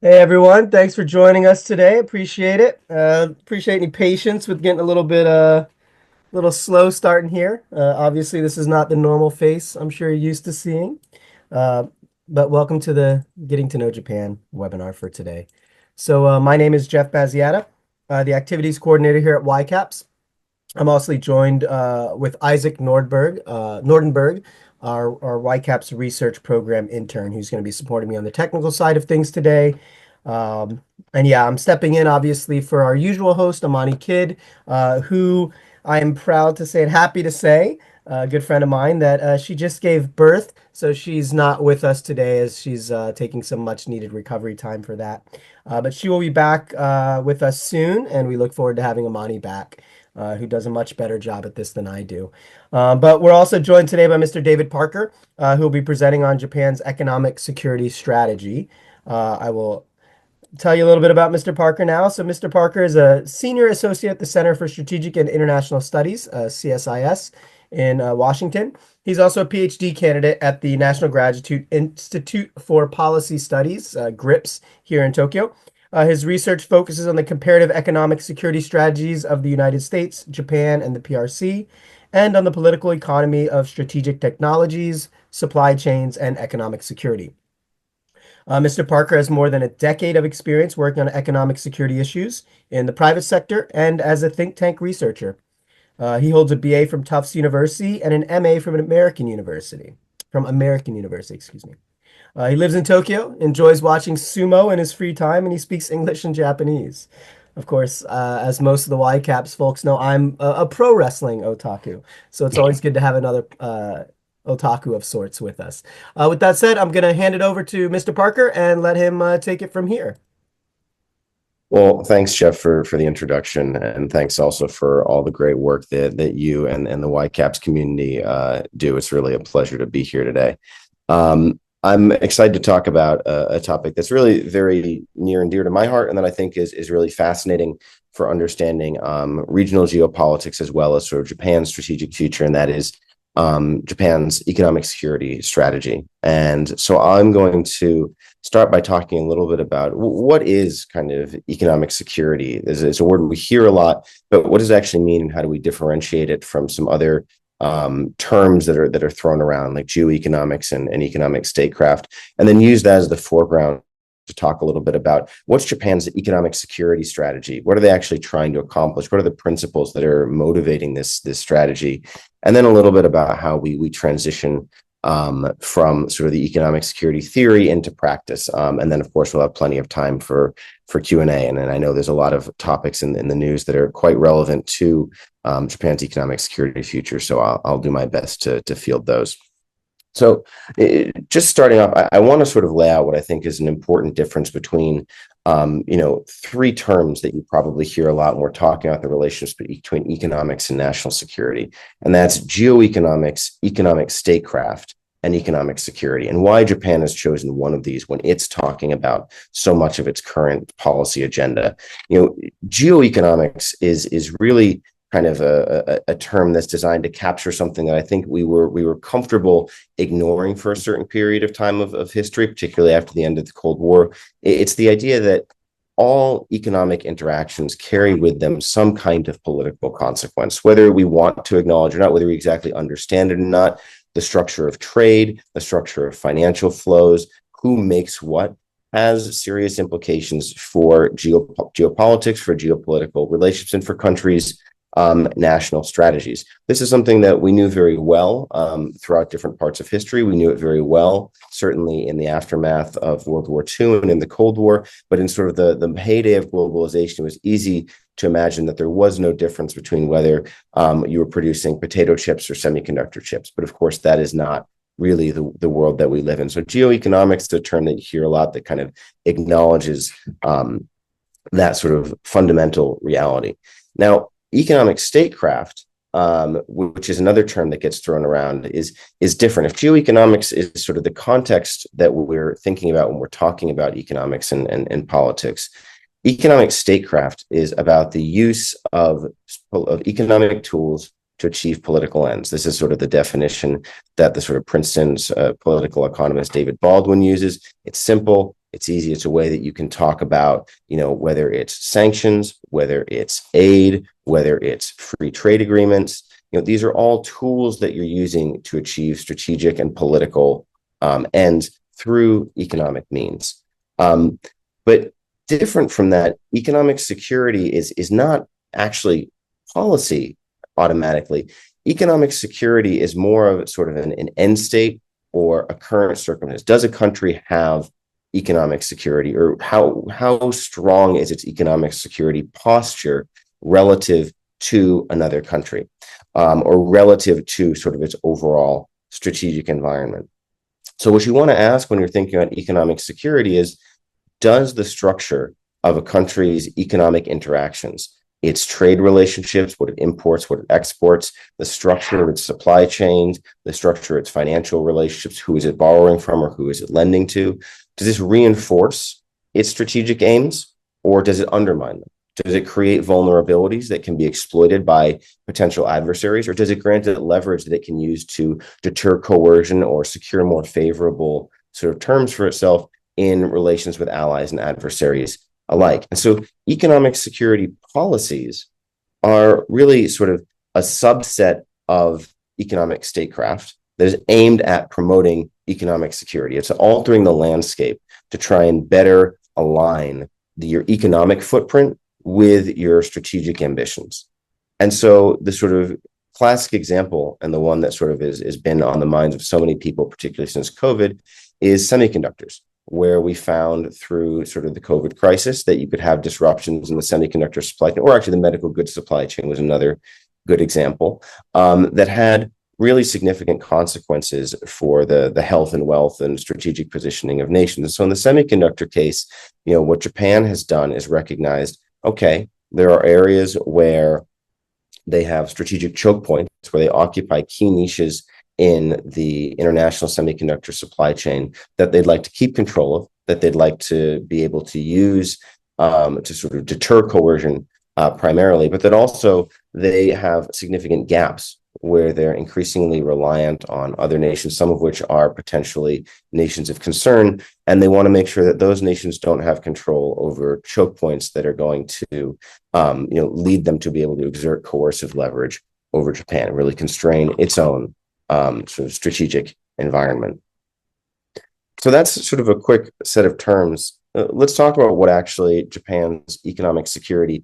Hey everyone, thanks for joining us today. Appreciate it. Appreciate any patience with getting a little slow starting here. Obviously, this is not the normal face I'm sure you're used to seeing. Uh, but welcome to the Getting to Know Japan webinar for today. My name is Jeff Baziata, the activities coordinator here at YCAPS. I'm also joined with Isaac Nordenberg, our YCAPS research program intern, who's going to be supporting me on the technical side of things today. And yeah, I'm stepping in obviously for our usual host, Amani Kidd, who I am proud to say and happy to say, a good friend of mine, that she just gave birth. So she's not with us today as she's taking some much needed recovery time for that. But she will be back with us soon, and we look forward to having Amani back, who does a much better job at this than I do. But we're also joined today by Mr. David Parker, who will be presenting on Japan's economic security strategy. I will tell you a little bit about Mr. Parker now. So Mr. Parker is a senior associate at the Center for Strategic and International Studies, CSIS, in Washington. He's also a PhD candidate at the National Graduate Institute for Policy Studies, GRIPS, here in Tokyo. His research focuses on the comparative economic security strategies of the United States, Japan, and the PRC, and on the political economy of strategic technologies, supply chains, and economic security. Mr. Parker has more than a decade of experience working on economic security issues in the private sector and as a think tank researcher. He holds a BA from Tufts University and an MA from American University, excuse me. He lives in Tokyo, enjoys watching sumo in his free time, and he speaks English and Japanese. Of course, as most of the YCAPS folks know, I'm a pro wrestling otaku, so it's always good to have another otaku of sorts with us. With that said, I'm going to hand it over to Mr. Parker and let him take it from here. Well, thanks, Jeff, for the introduction, and thanks also for all the great work that you and the YCAPS community do. It's really a pleasure to be here today. I'm excited to talk about a topic that's really very near and dear to my heart, and that I think is really fascinating for understanding regional geopolitics as well as sort of Japan's strategic future, and that is Japan's economic security strategy. And so I'm going to start by talking a little bit about what is kind of economic security. It's a word we hear a lot, but what does it actually mean, and how do we differentiate it from some other terms that are thrown around, like geoeconomics and economic statecraft, and then use that as the foreground to talk a little bit about what's Japan's economic security strategy. What are they actually trying to accomplish? What are the principles that are motivating this strategy? And then a little bit about how we transition from sort of the economic security theory into practice. And then, of course, we'll have plenty of time for Q&A. And I know there's a lot of topics in the news that are quite relevant to Japan's economic security future. So I'll do my best to field those. So just starting off, I want to sort of lay out what I think is an important difference between, three terms that you probably hear a lot when we're talking about the relationship between economics and national security. And that's geoeconomics, economic statecraft, and economic security, and why Japan has chosen one of these when it's talking about so much of its current policy agenda. Geoeconomics is really kind of a term that's designed to capture something that I think we were comfortable ignoring for a certain period of time of history, particularly after the end of the Cold War. It's the idea that all economic interactions carry with them some kind of political consequence, whether we want to acknowledge or not, whether we exactly understand it or not. The structure of trade, the structure of financial flows, who makes what, has serious implications for geopolitics, for geopolitical relationships, and for countries' national strategies. This is something that we knew very well throughout different parts of history. We knew it very well, certainly in the aftermath of World War II and in the Cold War, but in sort of the heyday of globalization, it was easy to imagine that there was no difference between whether you were producing potato chips or semiconductor chips. But of course, that is not really the world that we live in. So geoeconomics is a term that you hear a lot that kind of acknowledges that sort of fundamental reality. Now, economic statecraft, which is another term that gets thrown around, is different. If geoeconomics is sort of the context that we're thinking about when we're talking about economics and politics, economic statecraft is about the use of economic tools to achieve political ends. This is sort of the definition that the sort of Princeton's political economist David Baldwin uses. It's simple. It's easy. It's a way that you can talk about, whether it's sanctions, whether it's aid, whether it's free trade agreements. These are all tools that you're using to achieve strategic and political ends through economic means. But different from that, economic security is not actually policy automatically. Economic security is more of sort of an end state or a current circumstance. Does a country have economic security, or how strong is its economic security posture relative to another country, or relative to sort of its overall strategic environment? So what you want to ask when you're thinking about economic security is, does the structure of a country's economic interactions, its trade relationships, what it imports, what it exports, the structure of its supply chains, the structure of its financial relationships, who is it borrowing from or who is it lending to, does this reinforce its strategic aims, or does it undermine them? Does it create vulnerabilities that can be exploited by potential adversaries, or does it grant it leverage that it can use to deter coercion or secure more favorable sort of terms for itself in relations with allies and adversaries alike? And so economic security policies are really sort of a subset of economic statecraft that is aimed at promoting economic security. It's altering the landscape to try and better align your economic footprint with your strategic ambitions. And so the sort of classic example, and the one that sort of has been on the minds of so many people, particularly since COVID, is semiconductors, where we found through sort of the COVID crisis that you could have disruptions in the semiconductor supply chain, or actually the medical goods supply chain was another good example, that had really significant consequences for the health and wealth and strategic positioning of nations. And so in the semiconductor case, what Japan has done is recognized, okay, there are areas where they have strategic choke points, where they occupy key niches in the international semiconductor supply chain that they'd like to keep control of, that they'd like to be able to use to sort of deter coercion primarily, but that also they have significant gaps where they're increasingly reliant on other nations, some of which are potentially nations of concern, and they want to make sure that those nations don't have control over choke points that are going to lead them to be able to exert coercive leverage over Japan, really constrain its own sort of strategic environment. So that's sort of a quick set of terms. Let's talk about what actually Japan's economic security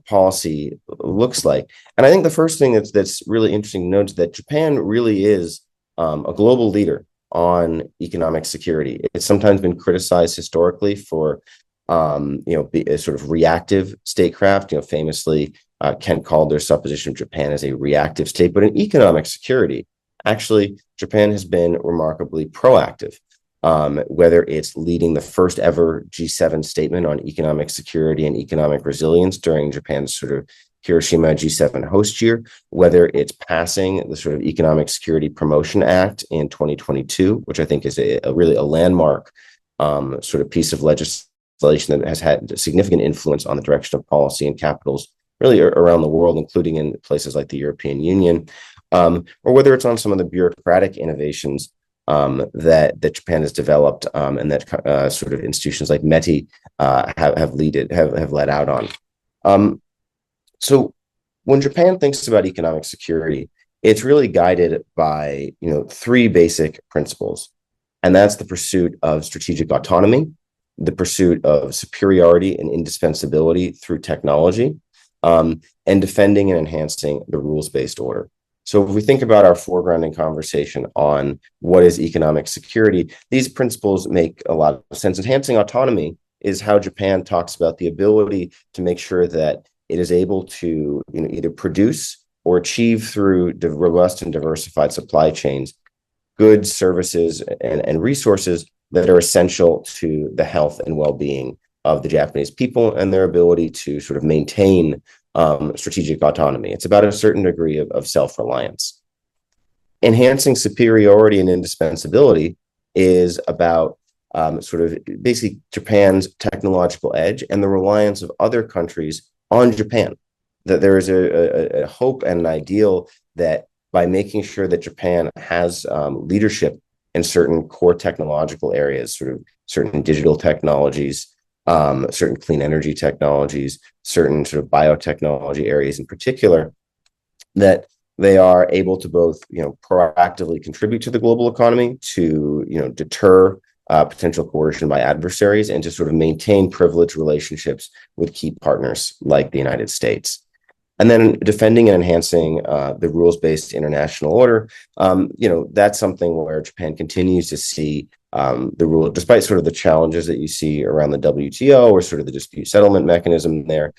policy looks like. And I think the first thing that's really interesting to note is that Japan really is a global leader on economic security. It's sometimes been criticized historically for a sort of reactive statecraft. Famously, Kent called their supposition of Japan as a reactive state. But in economic security, actually, Japan has been remarkably proactive. Whether it's leading the first ever G7 statement on economic security and economic resilience during Japan's sort of Hiroshima G7 host year, whether it's passing the sort of Economic Security Promotion Act in 2022, which I think is a really a landmark sort of piece of legislation that has had significant influence on the direction of policy in capitals really around the world, including in places like the European Union, or whether it's on some of the bureaucratic innovations that Japan has developed, and that sort of institutions like METI have led out on. So when Japan thinks about economic security, it's really guided by three basic principles, and that's the pursuit of strategic autonomy, the pursuit of superiority and indispensability through technology, and defending and enhancing the rules-based order. So if we think about our foregrounding conversation on what is economic security, these principles make a lot of sense. Enhancing autonomy is how Japan talks about the ability to make sure that it is able to either produce or achieve through robust and diversified supply chains goods, services, and resources that are essential to the health and well-being of the Japanese people and their ability to sort of maintain strategic autonomy. It's about a certain degree of self-reliance. Enhancing superiority and indispensability is about sort of basically Japan's technological edge and the reliance of other countries on Japan. That there is a hope and an ideal that by making sure that Japan has leadership in certain core technological areas, sort of certain digital technologies, certain clean energy technologies, certain sort of biotechnology areas in particular, that they are able to both, proactively contribute to the global economy, to, deter potential coercion by adversaries, and to sort of maintain privileged relationships with key partners like the United States. And then defending and enhancing the rules-based international order, that's something where Japan continues to see the rule, despite sort of the challenges that you see around the WTO or sort of the dispute settlement mechanism there.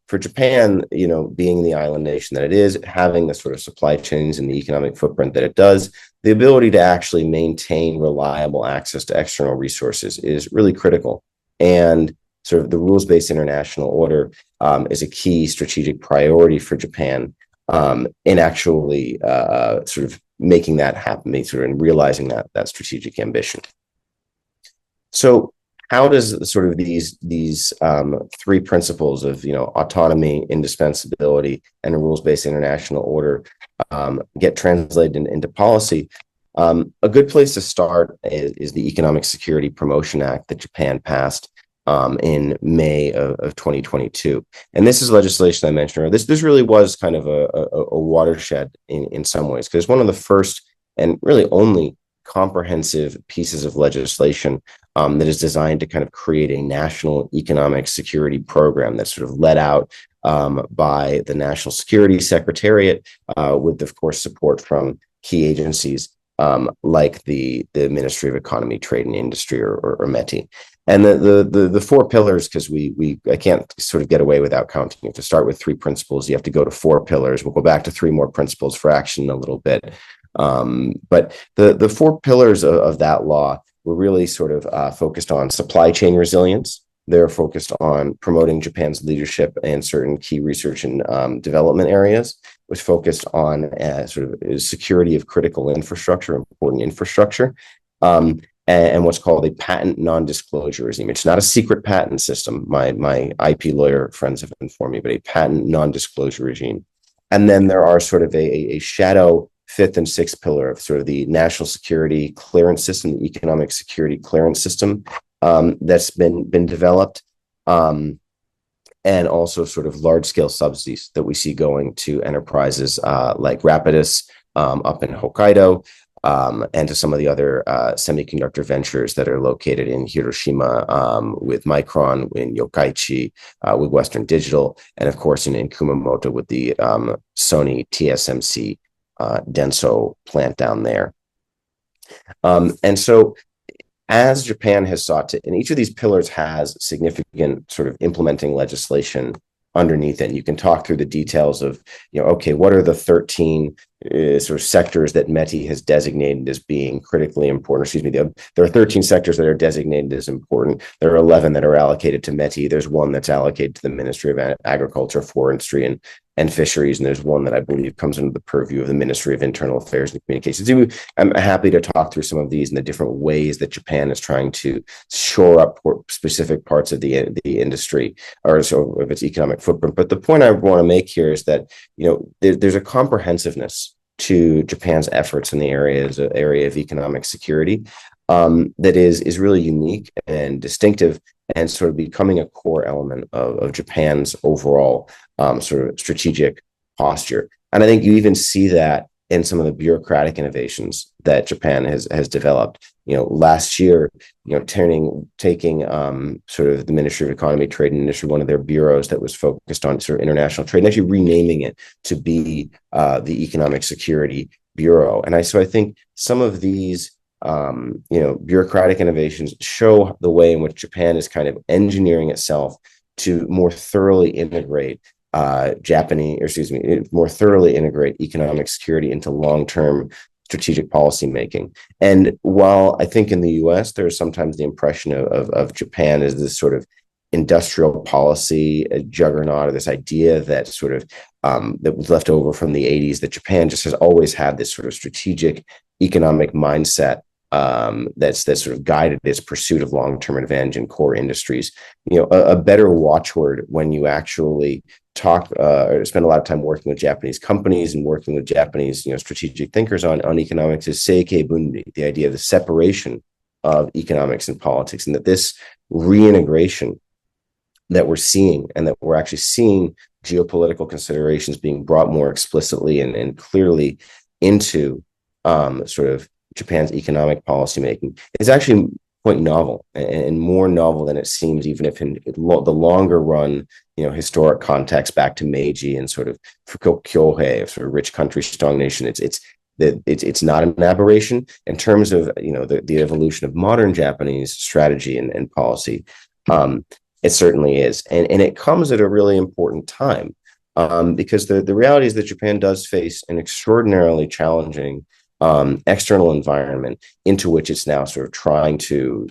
For Japan, being the island nation that it is, having the sort of supply chains and the economic footprint that it does, the ability to actually maintain reliable access to external resources is really critical. And sort of the rules-based international order is a key strategic priority for Japan in actually sort of making that happen, sort of in realizing that strategic ambition. So how does sort of these three principles of autonomy, indispensability, and a rules-based international order get translated into policy? A good place to start is the Economic Security Promotion Act that Japan passed in May of 2022. And this is legislation I mentioned earlier. This really was kind of a watershed in some ways, because it's one of the first and really only comprehensive pieces of legislation that is designed to kind of create a national economic security program that's sort of led out by the National Security Secretariat, with, of course, support from key agencies like the Ministry of Economy, Trade and Industry, or METI. And the four pillars, because I can't sort of get away without counting. You have to start with three principles. You have to go to four pillars. We'll go back to three more principles for action in a little bit. But the four pillars of that law were really sort of focused on supply chain resilience. They're focused on promoting Japan's leadership in certain key research and development areas. It was focused on sort of security of critical infrastructure, important infrastructure, and what's called a patent non-disclosure regime. It's not a secret patent system. My IP lawyer friends have informed me, but a patent non-disclosure regime. And then there are sort of a shadow fifth and sixth pillar of sort of the national security clearance system, the economic security clearance system that's been developed, and also sort of large-scale subsidies that we see going to enterprises like Rapidus up in Hokkaido, and to some of the other semiconductor ventures that are located in Hiroshima, with Micron, in Yokkaichi, with Western Digital, and of course in Kumamoto with the Sony TSMC Denso plant down there. And so as Japan has sought to, and each of these pillars has significant sort of implementing legislation underneath it. And you can talk through the details of, okay, what are the 13 sort of sectors that METI has designated as being critically important? Excuse me, there are 13 sectors that are designated as important. There are 11 that are allocated to METI. There's one that's allocated to the Ministry of Agriculture, Forestry, and Fisheries, and there's one that I believe comes under the purview of the Ministry of Internal Affairs and Communications. I'm happy to talk through some of these and the different ways that Japan is trying to shore up specific parts of the industry or so of its economic footprint. But the point I want to make here is that there's a comprehensiveness to Japan's efforts in the area of economic security that is really unique and distinctive, and sort of becoming a core element of Japan's overall sort of strategic posture. And I think you even see that in some of the bureaucratic innovations that Japan has developed. Last year, taking sort of the Ministry of Economy, Trade and Industry, one of their bureaus that was focused on sort of international trade, and actually renaming it to be the Economic Security Bureau. And so I think some of these bureaucratic innovations show the way in which Japan is kind of engineering itself to more thoroughly integrate more thoroughly integrate economic security into long-term strategic policy making. And while I think in the US, there's sometimes the impression of Japan as this sort of industrial policy juggernaut, or this idea that sort of that was left over from the 80s, that Japan just has always had this sort of strategic economic mindset that's sort of guided its pursuit of long-term advantage in core industries. A better watchword when you actually talk or spend a lot of time working with Japanese companies and working with Japanese strategic thinkers on economics is seikei bunri, the idea of the separation of economics and politics, and that this reintegration that we're seeing, and that we're actually seeing geopolitical considerations being brought more explicitly and clearly into sort of Japan's economic policymaking, is actually quite novel, and more novel than it seems, even if in the longer run, historic context back to Meiji and sort of Kyohei, of sort of rich country, strong nation. It's not an aberration in terms of the evolution of modern Japanese strategy and policy. It certainly is, and it comes at a really important time, because the reality is that Japan does face an extraordinarily challenging external environment into which it's now sort of trying to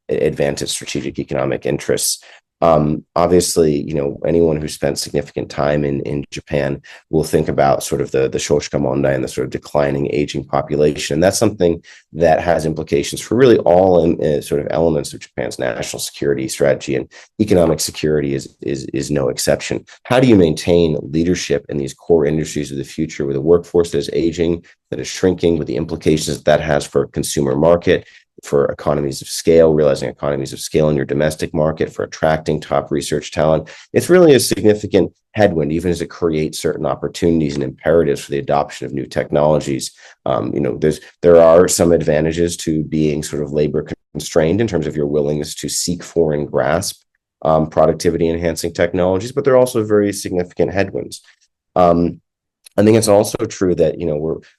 advance its strategic economic interests. Obviously, anyone who spent significant time in Japan will think about sort of the Shoshika Mondai and the sort of declining aging population. And that's something that has implications for really all sort of elements of Japan's national security strategy, and economic security is no exception. How do you maintain leadership in these core industries of the future with a workforce that is aging, that is shrinking, with the implications that has for consumer market, for economies of scale, realizing economies of scale in your domestic market, for attracting top research talent? It's really a significant headwind, even as it creates certain opportunities and imperatives for the adoption of new technologies. There are some advantages to being sort of labor constrained in terms of your willingness to seek for and grasp productivity enhancing technologies, but there are also very significant headwinds. I think it's also true that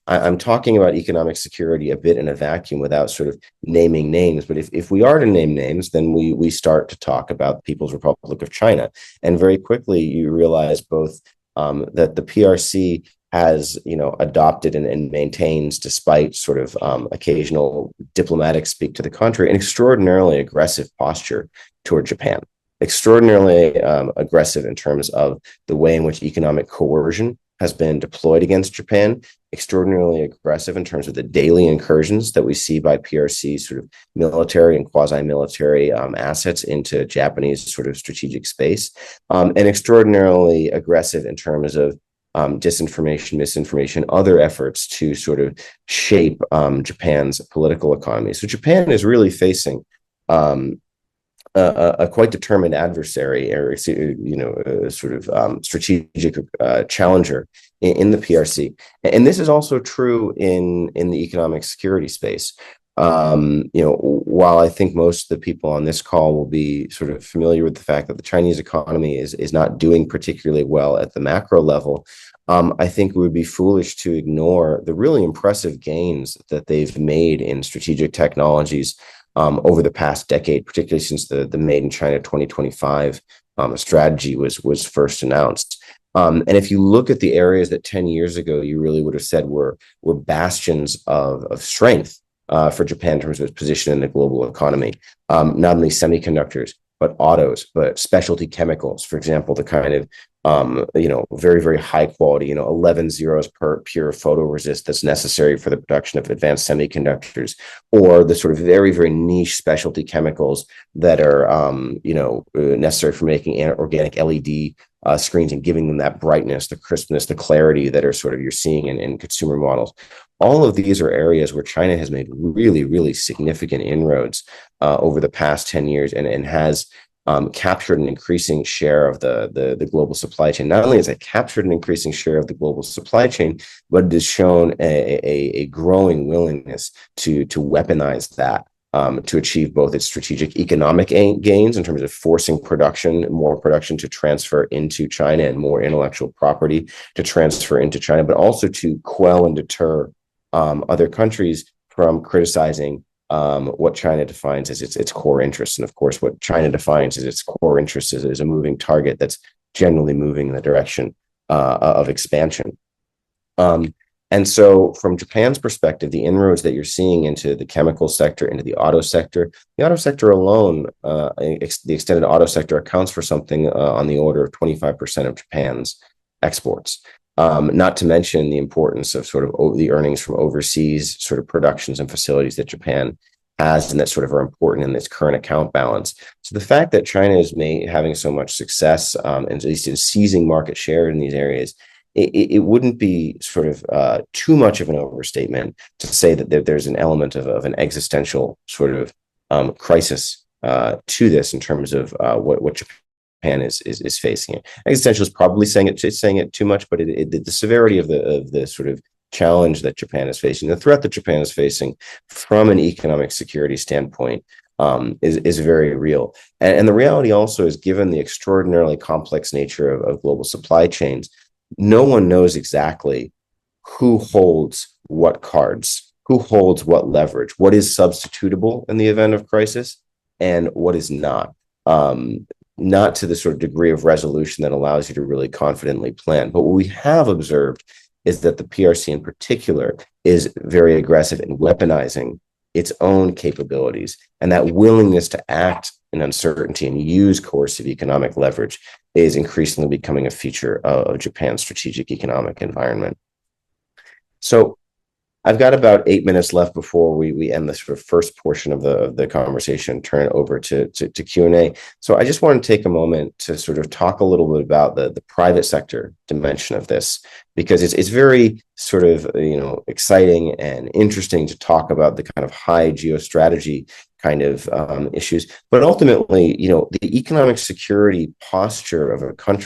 I'm talking about economic security a bit in a vacuum without sort of naming names. But if we are to name names, then we start to talk about the People's Republic of China, and very quickly you realize both that the PRC has adopted and maintains, despite sort of occasional diplomatic speak to the contrary, an extraordinarily aggressive posture toward Japan. Extraordinarily aggressive in terms of the way in which economic coercion has been deployed against Japan, extraordinarily aggressive in terms of the daily incursions that we see by PRC sort of military and quasi-military assets into Japanese sort of strategic space, and extraordinarily aggressive in terms of disinformation, misinformation, other efforts to sort of shape Japan's political economy. So Japan is really facing a quite determined adversary, or sort of strategic challenger in the PRC, and this is also true in the economic security space. While I think most of the people on this call will be sort of familiar with the fact that the Chinese economy is not doing particularly well at the macro level, I think it would be foolish to ignore the really impressive gains that they've made in strategic technologies over the past decade, particularly since the Made in China 2025 strategy was first announced. And if you look at the areas that 10 years ago you really would have said were bastions of strength for Japan in terms of its position in the global economy, not only semiconductors, but autos, but specialty chemicals, for example, the kind of very, very high quality, 11 zeros per pure photoresist that's necessary for the production of advanced semiconductors, or the sort of very, very niche specialty chemicals that are, necessary for making organic LED screens and giving them that brightness, the crispness, the clarity that are sort of you're seeing in consumer models. All of these are areas where China has made really, really significant inroads over the past 10 years and has captured an increasing share of the global supply chain. Not only has it captured an increasing share of the global supply chain, but it has shown a growing willingness to weaponize that to achieve both its strategic economic gains in terms of forcing more production to transfer into China, and more intellectual property to transfer into China, but also to quell and deter other countries from criticizing what China defines as its core interests. And of course, what China defines as its core interests is a moving target that's generally moving in the direction of expansion. And so from Japan's perspective, the inroads that you're seeing into the chemical sector, into the auto sector alone, the extended auto sector accounts for something on the order of 25% of Japan's exports. Not to mention the importance of sort of the earnings from overseas sort of productions and facilities that Japan has, and that sort of are important in this current account balance. So the fact that China is having so much success, and at least in seizing market share in these areas, it wouldn't be sort of too much of an overstatement to say that there's an element of an existential sort of crisis to this in terms of what Japan is facing. Existential is probably saying it too much, but the severity of the sort of challenge that Japan is facing, the threat that Japan is facing from an economic security standpoint, is very real. And the reality also is, given the extraordinarily complex nature of global supply chains, no one knows exactly who holds what cards, who holds what leverage, what is substitutable in the event of crisis, and what is not. Not to the sort of degree of resolution that allows you to really confidently plan. But what we have observed is that the PRC in particular is very aggressive in weaponizing its own capabilities, and that willingness to act in uncertainty and use coercive economic leverage is increasingly becoming a feature of Japan's strategic economic environment. So I've got about 8 minutes left before we end the sort of first portion of the conversation, turn it over to Q&A. So I just want to take a moment to sort of talk a little bit about the private sector dimension of this, because it's very sort of, exciting and interesting to talk about the kind of high geostrategy kind of issues. But ultimately, the economic security posture of a country